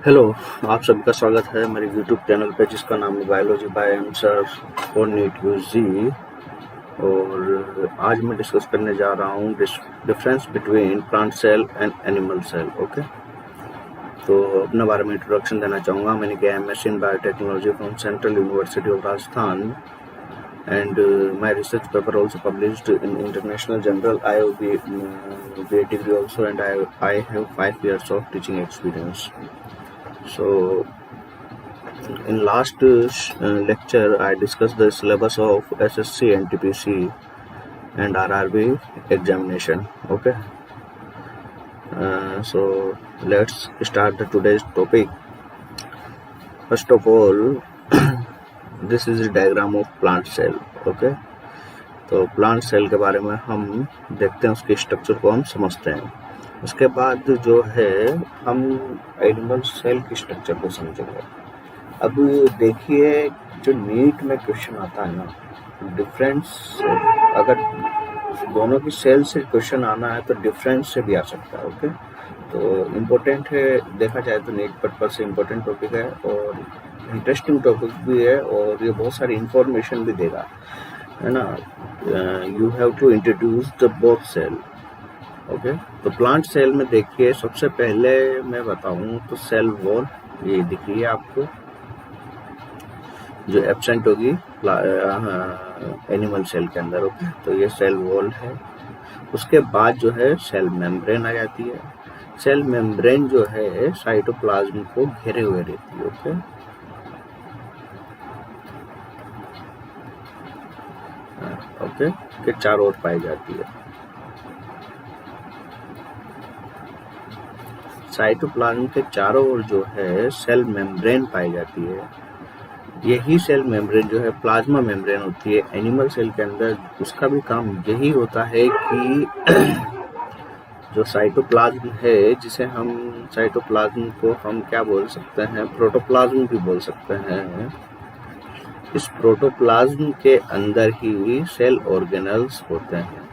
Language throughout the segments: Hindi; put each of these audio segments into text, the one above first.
हेलो, आप सभी का स्वागत है मेरे यूट्यूब चैनल पे जिसका नाम है biology by answer for NEET UG. और आज मैं डिस्कस करने जा रहा हूँ difference between plant cell and animal cell. Okay, तो अपने बारे में इंट्रोडक्शन देना चाहूँगा। मैंने किया MSc in biotechnology from Central University of Rajasthan and my research paper also published in international journal. I have BA degree also, and I have 5 years of teaching experience. So in last lecture I discussed the syllabus of SSC, NTPC and RRB examination. Okay, so let's start the today's topic. First of all, this is diagram of plant cell. Okay, तो प्लांट सेल के बारे में हम देखते हैं, उसके स्ट्रक्चर को हम समझते हैं। उसके बाद जो है हम एनिमल सेल की स्ट्रक्चर को समझेंगे। अब देखिए, जो नीट में क्वेश्चन आता है ना, डिफरेंस, अगर दोनों की सेल से क्वेश्चन आना है तो डिफरेंस से भी आ सकता है। ओके, तो इम्पोर्टेंट है, देखा जाए तो नीट पर्पज से इम्पोर्टेंट टॉपिक है और इंटरेस्टिंग टॉपिक भी है, और ये बहुत सारी इंफॉर्मेशन भी देगा, है ना। You have to introduce the both cell. Okay, तो प्लांट सेल में देखिए, सबसे पहले मैं बताऊं तो सेल वॉल ये दिख रही है आपको, जो एब्सेंट होगी एनिमल सेल के अंदर। ओके, तो ये सेल वॉल है। उसके बाद जो है सेल मेम्ब्रेन आ जाती है। सेल मेम्ब्रेन जो है साइटोप्लाज्म को घेरे हुए रहती है। ओके, ओके, के चारों ओर पाई जाती है। साइटोप्लाज्म के चारों ओर जो है सेल मेम्ब्रेन पाई जाती है। यही सेल मेम्ब्रेन जो है प्लाज्मा मेम्ब्रेन होती है एनिमल सेल के अंदर। उसका भी काम यही होता है कि जो साइटोप्लाज्म है, जिसे हम साइटोप्लाज्म को हम क्या बोल सकते हैं, प्रोटोप्लाज्म भी बोल सकते हैं। इस प्रोटोप्लाज्म के अंदर ही सेल ऑर्गेनल्स होते हैं।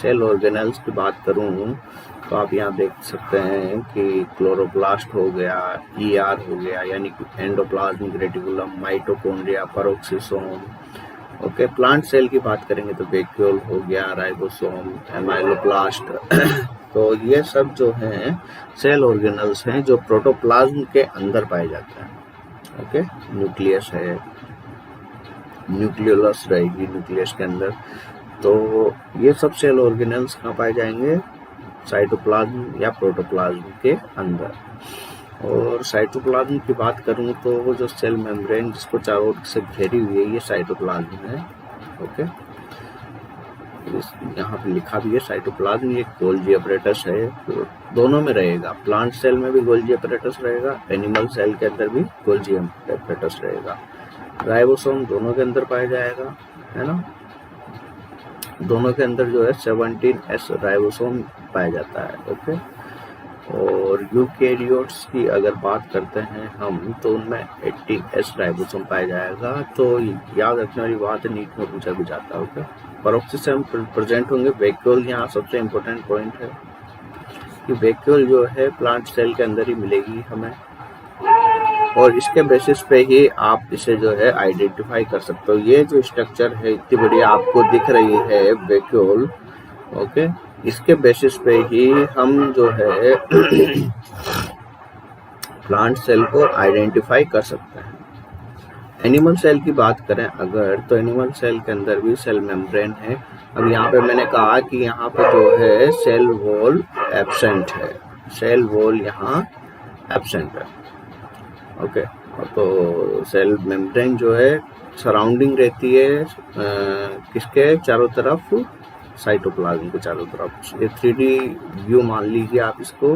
सेल ऑर्गेनल्स की बात करूं तो आप यहाँ देख सकते हैं कि क्लोरोप्लास्ट हो गया, ईआर हो गया यानी कि endoplasmic reticulum, mitochondria, peroxisome. Okay, plant cell की बात करेंगे तो वैक्यूल हो गया, राइबोसोम, एमाइलोप्लास्ट। तो ये सब जो हैं सेल ऑर्गेनल्स हैं जो प्रोटोप्लाज्म के अंदर पाए जाते हैं। ओके, न्यूक्लियस है, न्यूक्लियोलस रहेगी न्यूक्लियस के अंदर। तो ये सब सेल ऑर्गेनल्स कहाँ पाए जाएंगे, साइटोप्लाज्म या प्रोटोप्लाज्म के अंदर। और साइटोप्लाज्म की बात करूँ तो वो जो सेल मेम्ब्रेन जिसको चारों ओर से घेरी हुई है, ये साइटोप्लाज्म है। ओके, यहाँ पे लिखा भी है साइटोप्लाज्म, ये गोल्जी अपरेटस है। तो दोनों में रहेगा, प्लांट सेल में भी गोल्जी अपरेटस रहेगा, एनिमल सेल के अंदर भी गोल्जी अपरेटस रहेगा। राइबोसोम दोनों के अंदर पाया जाएगा, है ना। दोनों के अंदर जो है 17S राइबोसोम पाया जाता है। ओके, और यूकैरियोट्स की अगर बात करते हैं हम तो उनमें 80S राइबोसोम पाया जाएगा। तो याद रखने वाली बात है, नीट में पूछा भी जाता है। ओके, पेरोक्सिसोम प्रेजेंट होंगे। वैक्यूल यहाँ सबसे इम्पोर्टेंट पॉइंट है कि वैक्यूल जो है प्लांट सेल के अंदर ही मिलेगी हमें, और इसके बेसिस पे ही आप इसे जो है आइडेंटिफाई कर सकते हो। ये जो स्ट्रक्चर है इतनी बड़ी आपको दिख रही है वैक्यूल, ओके, इसके बेसिस पे ही हम जो है प्लांट सेल को आइडेंटिफाई कर सकते हैं। एनिमल सेल की बात करें अगर, तो एनिमल सेल के अंदर भी सेल मेम्ब्रेन है। अब यहाँ पे मैंने कहा कि यहाँ पे जो है सेल वॉल एब्सेंट है, सेल वॉल यहाँ एब्सेंट है। ओके, तो सेल मेम्ब्रेन जो है सराउंडिंग रहती है किसके चारों तरफ, साइटोप्लाज्म के चारों तरफ। ये 3D व्यू मान लीजिए आप इसको,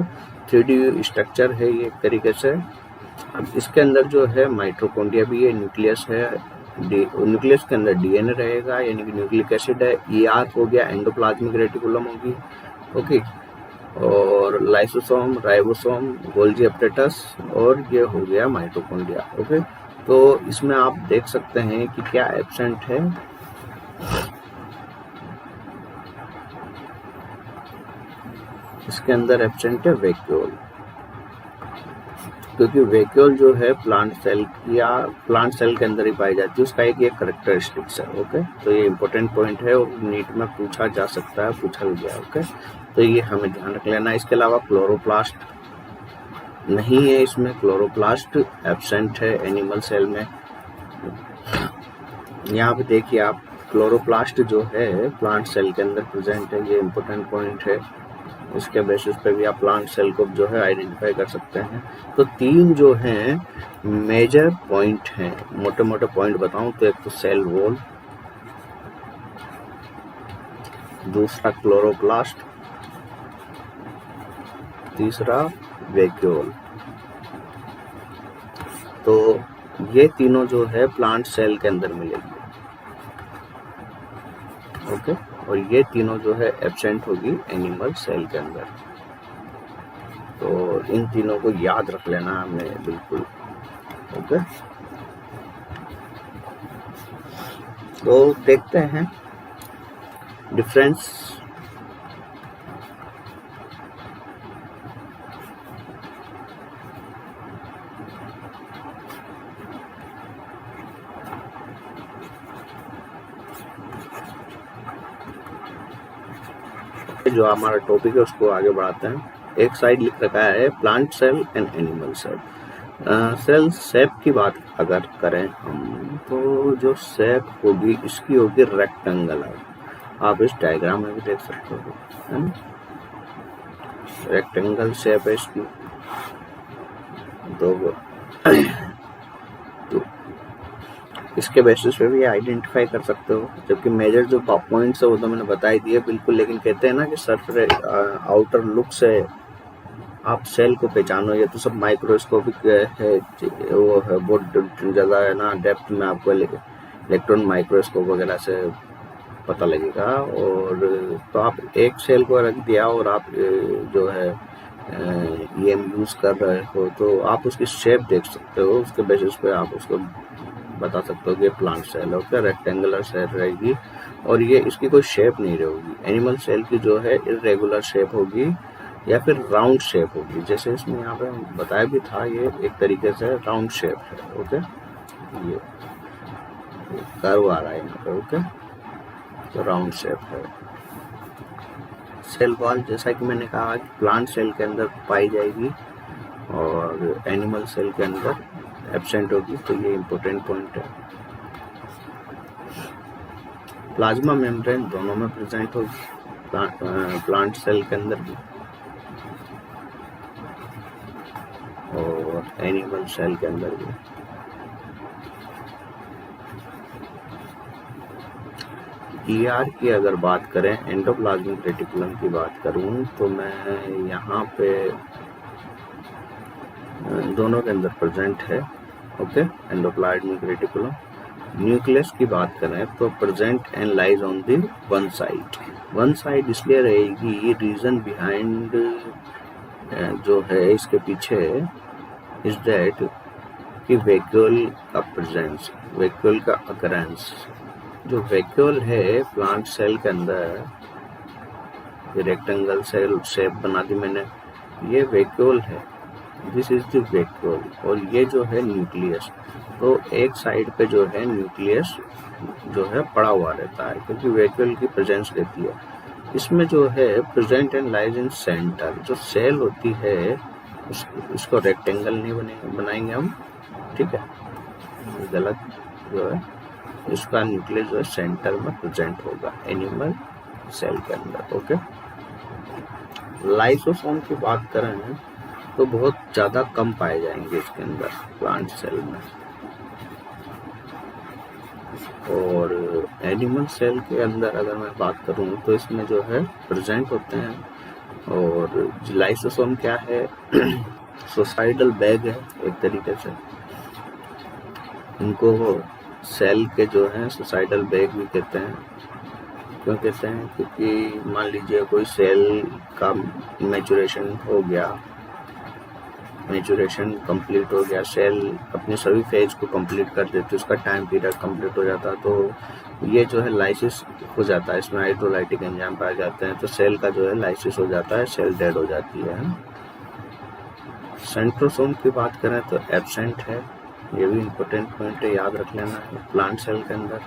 3D स्ट्रक्चर है ये एक तरीके से। अब इसके अंदर जो है माइटोकॉन्ड्रिया भी है, न्यूक्लियस है, न्यूक्लियस के अंदर DNA रहेगा यानी कि न्यूक्लिक एसिड है, ER हो गया, एंडोप्लाज्मिक रेटिकुलम होगी। ओके, और लाइसोसोम, राइबोसोम, गोल्जी अपरेटस, और ये हो गया माइटोकॉन्ड्रिया। ओके, तो इसमें आप देख सकते हैं कि क्या एब्सेंट है, इसके अंदर एब्सेंट है वैक्यूल। क्योंकि वैक्यूल जो है प्लांट सेल या प्लांट सेल के अंदर ही पाई जाती है, उसका एक ये करेक्टरिस्टिक्स है। ओके, तो ये इंपॉर्टेंट पॉइंट है और नीट में पूछा जा सकता है, पूछा भी गया। ओके, तो ये हमें ध्यान रख लेना। इसके अलावा क्लोरोप्लास्ट नहीं है, इसमें क्लोरोप्लास्ट एब्सेंट है एनिमल सेल में। यहाँ पे देखिए आप, क्लोरोप्लास्ट जो है प्लांट सेल के अंदर प्रेजेंट है, ये इंपॉर्टेंट पॉइंट है। इसके बेसिस पे भी आप प्लांट सेल को जो है आइडेंटिफाई कर सकते हैं। तो 3 जो हैं मेजर पॉइंट हैं, मोटे मोटे पॉइंट बताऊं तो एक तो सेल वॉल, दूसरा क्लोरोप्लास्ट, तीसरा वैक्यूल। तो ये तीनों जो है प्लांट सेल के अंदर मिलेगी। ओके, और ये तीनों जो है एब्सेंट होगी एनिमल सेल के अंदर। तो इन तीनों को याद रख लेना हमें बिल्कुल। ओके, तो देखते हैं डिफरेंस। जो हमारा टॉपिक है उसको आगे बढ़ाते हैं। एक साइड लिख रखा है plant cell and animal cell. Cell shape की बात अगर करें हम, तो जो शेप होगी इसकी होगी रेक्टेंगुलर। आप इस डायग्राम में भी देख सकते हो, है ना, रेक्टेंगल शेप है इसकी। तो इसके बेसिस पे भी आइडेंटिफाई कर सकते हो। जबकि मेजर जो पॉइंट्स है वो तो मैंने बता ही दिए बिल्कुल, लेकिन कहते हैं ना कि सरफेस आउटर लुक से आप सेल को पहचानो। ये तो सब माइक्रोस्कोपिक है, वो है बहुत ज़्यादा है ना, डेप्थ में आपको इलेक्ट्रॉन माइक्रोस्कोप वगैरह से पता लगेगा। और तो आप एक सेल को रख दिया और आप जो है EM यूज़ कर रहे हो, तो आप उसकी शेप देख सकते हो, उसके बेसिस पे आप उसको बता सकते हो कि प्लांट सेल है। ओके, रेक्टेंगुलर सेल रहेगी और ये इसकी कोई शेप नहीं रहेगी। एनिमल सेल की जो है इरेगुलर शेप होगी या फिर राउंड शेप होगी, जैसे इसमें यहाँ पे बताया भी था, ये एक तरीके से राउंड शेप है। ओके, ये कर्व आ रहा है यहाँ पे। ओके, तो राउंड शेप है। सेल वॉल जैसा कि मैंने कहा कि प्लांट सेल के अंदर पाई जाएगी और एनिमल सेल के अंदर एब्सेंट होगी, तो ये इंपॉर्टेंट पॉइंट है। प्लाज्मा मेम्ब्रेन दोनों में प्रेजेंट होगी, प्लांट सेल के अंदर भी और एनिमल सेल के अंदर भी। ER की अगर बात करें, एंडोप्लाज्मिक रेटिकुलम की बात करूं, तो मैं यहाँ पे दोनों के अंदर प्रेजेंट है। Okay, endoplasmic reticulum. न्यूक्लियस की बात करें तो present and lies on the one side. One side इसलिए रहेगी, ये रीजन बिहाइंड जो है इसके पीछे इज दैट कि वैक्यूल का प्रेजेंस, वैक्यूल का अकरेंस। जो वैक्यूल है प्लांट सेल के अंदर, ये रेक्टेंगल सेल शेप बना दी मैंने, ये वैक्यूल है, दिस इज द वैक्यूल। और ये जो है न्यूक्लियस, तो एक साइड पे जो है न्यूक्लियस जो है पड़ा हुआ रहता है, क्योंकि वैक्यूल की प्रेजेंस रहती है। इसमें जो है present and lies in centre. जो सेल होती है इसको रेक्टेंगल नहीं बनाएंगे हम, ठीक है, गलत जो है, इसका न्यूक्लियस जो है सेंटर में प्रेजेंट होगा एनिमल सेल के अंदर। ओके, लाइसोसोम की बात करें तो बहुत ज़्यादा कम पाए जाएंगे इसके अंदर प्लांट सेल में। और एनिमल सेल के अंदर अगर मैं बात करूं तो इसमें जो है प्रेजेंट होते हैं। और लाइसोसोम क्या है, सुसाइडल बैग है एक तरीके से। इनको सेल के जो हैं सुसाइडल बैग भी कहते हैं। क्यों कहते हैं? क्योंकि मान लीजिए कोई सेल का मैचुरेशन हो गया, मैचुरेशन कंप्लीट हो गया, सेल अपने सभी फेज को कंप्लीट कर देते, उसका टाइम पीरियड कंप्लीट हो जाता, तो ये जो है लाइसिस हो जाता है, इसमें हाइड्रोलाइटिक एंजाइम पाए जाते हैं, तो सेल का जो है लाइसिस हो जाता है, सेल डेड हो जाती है। सेंट्रोसोम की बात करें तो एब्सेंट है, ये भी इम्पोर्टेंट पॉइंट है, याद रख लेना है प्लांट सेल के अंदर।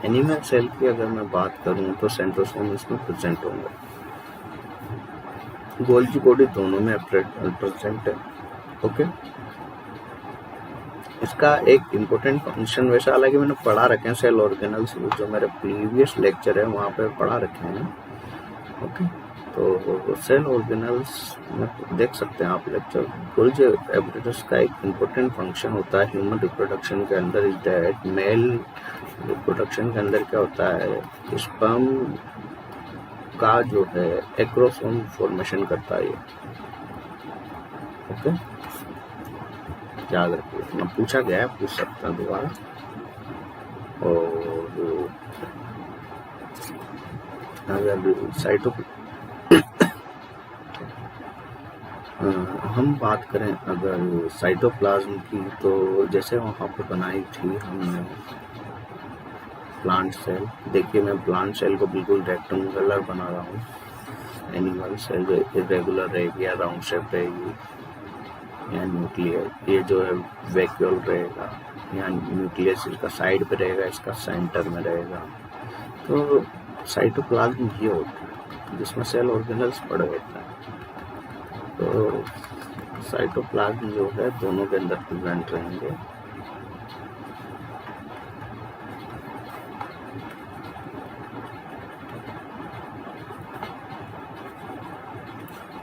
एनिमल सेल की अगर मैं बात करूं तो सेंट्रोसोम इसमें प्रेजेंट होंगे, गोल्जी बॉडी दोनों में प्रेजेंट है। ओके, इसका एक इम्पोर्टेंट फंक्शन वैसे हालांकि मैंने पढ़ा रखे हैं सेल ऑर्गेनल्स, जो मेरे प्रीवियस लेक्चर है वहाँ पे पढ़ा रखे हैं। ओके, तो सेल ऑर्गेनल्स में देख सकते हैं आप लेक्चर। गोल्जी एपरेटस का एक इम्पोर्टेंट फंक्शन होता है ह्यूमन रिप्रोडक्शन के अंदर, इज दैट मेल रिप्रोडक्शन के अंदर क्या होता है, स्पर्म का जो है एक्रोसोम फॉर्मेशन करता है। ओके, याद रखिए, मैं पूछा गया है, पूछ सकता हूँ दोबारा। और अगर साइटो हम बात करें अगर साइटोप्लाज्म की, तो जैसे वहाँ पे बनाई थी हमने प्लांट सेल, देखिए मैं प्लांट सेल को बिल्कुल रेक्टेंगुलर बना रहा हूँ, एनिमल सेल जो इरेगुलर रहेगी या राउंड शेप रहेगी, या न्यूक्लियर, ये जो है वैक्यूल रहेगा, या न्यूक्लियस इसका साइड पे रहेगा, इसका सेंटर में रहेगा। तो साइटोप्लाज्म ये होता है जिसमें सेल ऑर्गेनल्स पड़े होते हैं। तो साइटोप्लाज्म जो है दोनों के अंदर प्रेजेंट रहेंगे।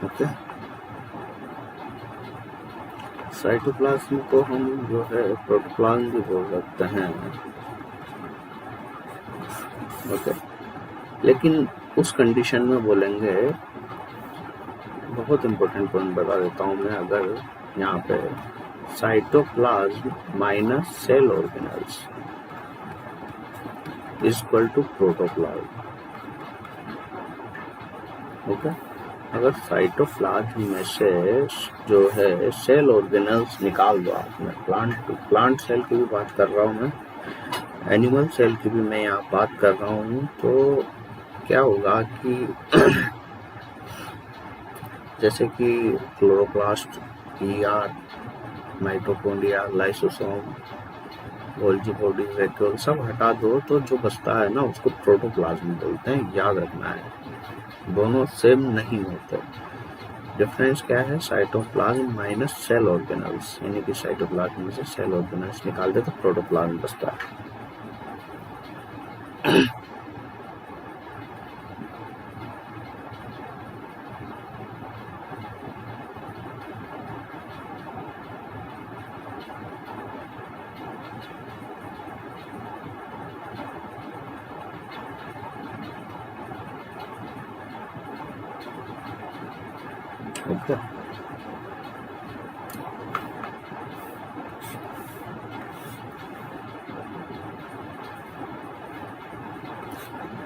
ओके, साइटोप्लाज्म को हम जो है प्रोटोप्लाज्म भी बोल सकते हैं। ओके, लेकिन उस कंडीशन में बोलेंगे, बहुत इंपॉर्टेंट पॉइंट बता देता हूँ मैं, अगर यहाँ पे cytoplasm minus cell organelles is equal to protoplasm. Okay, अगर साइटोप्लाज्म में से जो है सेल ऑर्गेनल्स निकाल दो आपने, प्लांट सेल की भी बात कर रहा हूँ मैं, एनिमल सेल की भी मैं यहाँ बात कर रहा हूँ, तो क्या होगा कि जैसे कि chloroplast, ER, mitochondria, lysosome, Golgi body, vacuole सब हटा दो तो जो बचता है ना उसको प्रोटोप्लाज्म बोलते हैं, याद रखना है। दोनों सेम नहीं होते, डिफरेंस क्या है, साइटोप्लाज्म माइनस सेल ऑर्गेनल्स, यानी कि साइटोप्लाज्म में से सेल ऑर्गेनल्स निकाल दे तो प्रोटोप्लाज्म बचता है। ओके,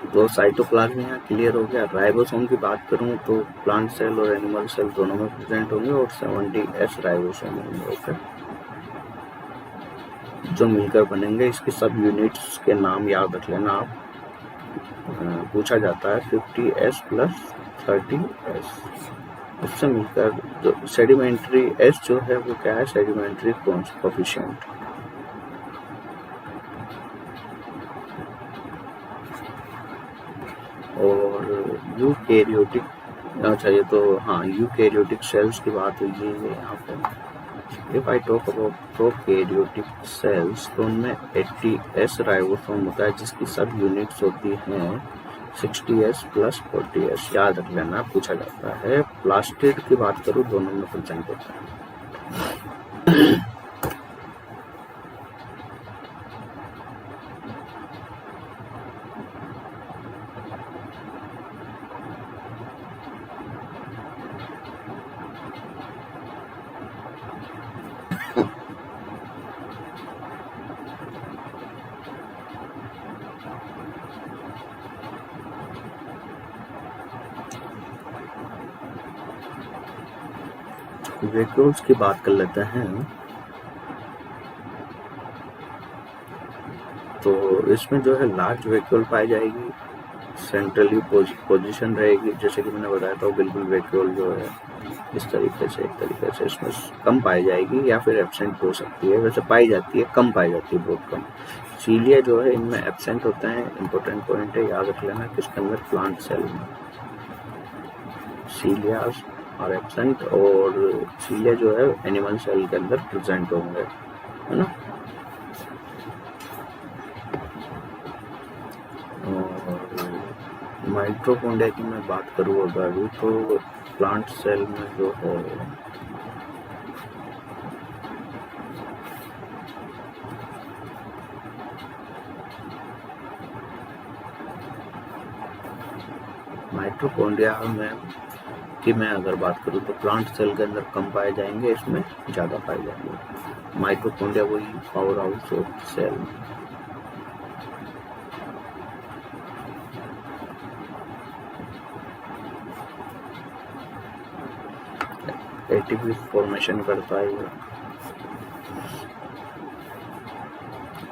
तो साइटोप्लाज्म यहाँ क्लियर हो गया। राइबोसोम की बात करूँ तो प्लांट सेल और एनिमल सेल दोनों में प्रेजेंट होंगे और 70S राइबोसोम होंगे। ओके, जो मिलकर बनेंगे, इसकी सब यूनिट्स के नाम याद रख लेना आप, पूछा जाता है 50S प्लस 30S। इससे मिलकर जो सेडिमेंट्री एस जो है वो क्या है, सेडिमेंट्री कोफिशिएंट। और यूकैरियोटिक, अच्छा ये तो हाँ यूकैरियोटिक सेल्स की बात हुई है यहाँ पे। If I talk about prokaryotic cells तो उनमें 80S राइबोसोम होता है जिसकी सब यूनिट्स होती हैं 60S प्लस 40S, याद रख लेना, पूछा जाता है। प्लास्टिड की बात करूँ दोनों में प्रेजेंट होता है। वैक्यूल्स की बात कर लेते हैं। तो इसमें जो है लार्ज वैक्यूल पाई जाएगी सेंट्रली पोजीशन रहेगी, जैसे कि मैंने बताया था, बिल्कुल वैक्यूल जो है इस तरीके से, एक तरीके से इसमें कम पाई जाएगी या फिर एब्सेंट हो सकती है। वैसे पाई जाती है, कम पाई जाती है, बहुत कम। सीलिया जो है इनमें एब्सेंट होता है। इंपॉर्टेंट पॉइंट है, याद रख लेना किसके अंदर, प्लांट सेल में सीलियास और एब्सेंट, और सीलिया जो है एनिमल सेल के अंदर प्रेजेंट होंगे, है ना। माइटोकॉन्ड्रिया की मैं बात करूँ अगर, तो प्लांट सेल में जो है माइटोकॉन्ड्रिया में कि मैं अगर बात करूँ तो प्लांट सेल के अंदर कम पाए जाएंगे, इसमें ज़्यादा पाए जाएंगे। माइटोकॉन्ड्रिया वही power house of cell. ATP formation करता है।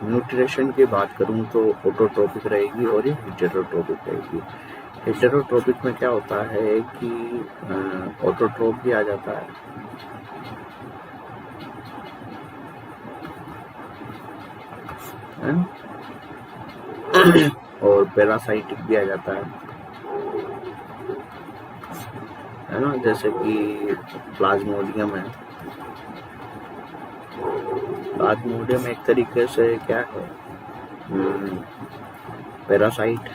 न्यूट्रिशन की बात करूं तो ऑटोट्रोपिक रहेगी और ये हेटेरोट्रोपिक रहेगी। हेटेरोट्रोपिक में क्या होता है कि ऑटोट्रोप भी आ जाता है, और पैरासाइटिक भी आ जाता है ना, जैसे कि प्लाज्मोडियम है। प्लाज्मोडियम एक तरीके से क्या है, पैरासाइट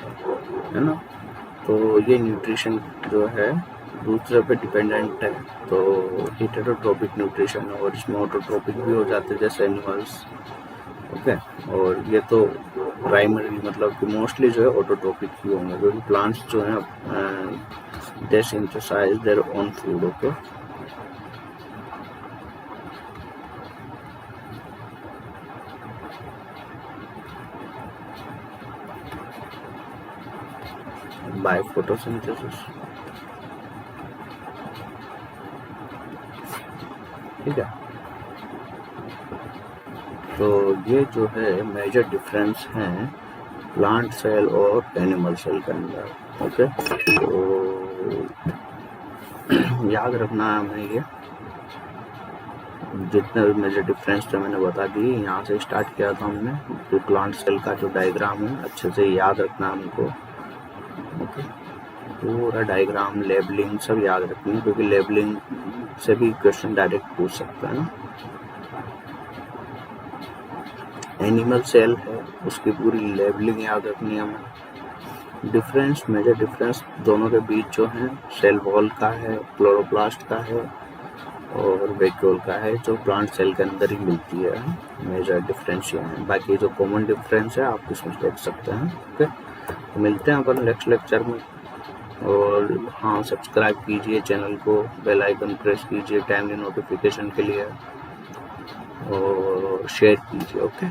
है ना। तो ये न्यूट्रिशन जो है दूसरे पे डिपेंडेंट है, तो हेटेरोट्रोपिक न्यूट्रिशन, और इसमें ऑटोट्रोपिक भी हो जाते हैं जैसे एनिमल्स, ओके। और ये तो प्राइमरी मतलब कि मोस्टली जो है ऑटोट्रोपिक ही होंगे, क्योंकि प्लांट्स जो है they synthesize their own food, okay। by photosynthesis, ठीक है। तो ये जो है मेजर डिफरेंस हैं प्लांट सेल और एनिमल सेल के अंदर, ओके। तो याद रखना है हमें, ये जितने भी मेजर डिफरेंस थे मैंने बता दी। यहाँ से स्टार्ट किया था हमने, तो प्लांट सेल का जो डायग्राम है अच्छे से याद रखना हमको, ओके। पूरा डायग्राम, लेबलिंग सब याद रखनी है, क्योंकि लेबलिंग से भी क्वेश्चन डायरेक्ट पूछ सकता है ना। एनिमल सेल है, उसकी पूरी लेबलिंग याद रखनी है हमें। डिफरेंस, मेजर डिफरेंस दोनों के बीच जो है, सेल वॉल का है, क्लोरोप्लास्ट का है, और वैक्यूल का है, जो प्लांट सेल के अंदर ही मिलती है। मेजर डिफरेंस ये है, बाकी जो कॉमन डिफरेंस है आप इसमें देख सकते हैं, ओके। तो मिलते हैं अपन नेक्स्ट लेक्चर में, और हाँ, सब्सक्राइब कीजिए चैनल को, बेल आइकन प्रेस कीजिए टाइमली नोटिफिकेशन के लिए, और शेयर कीजिए, ओके।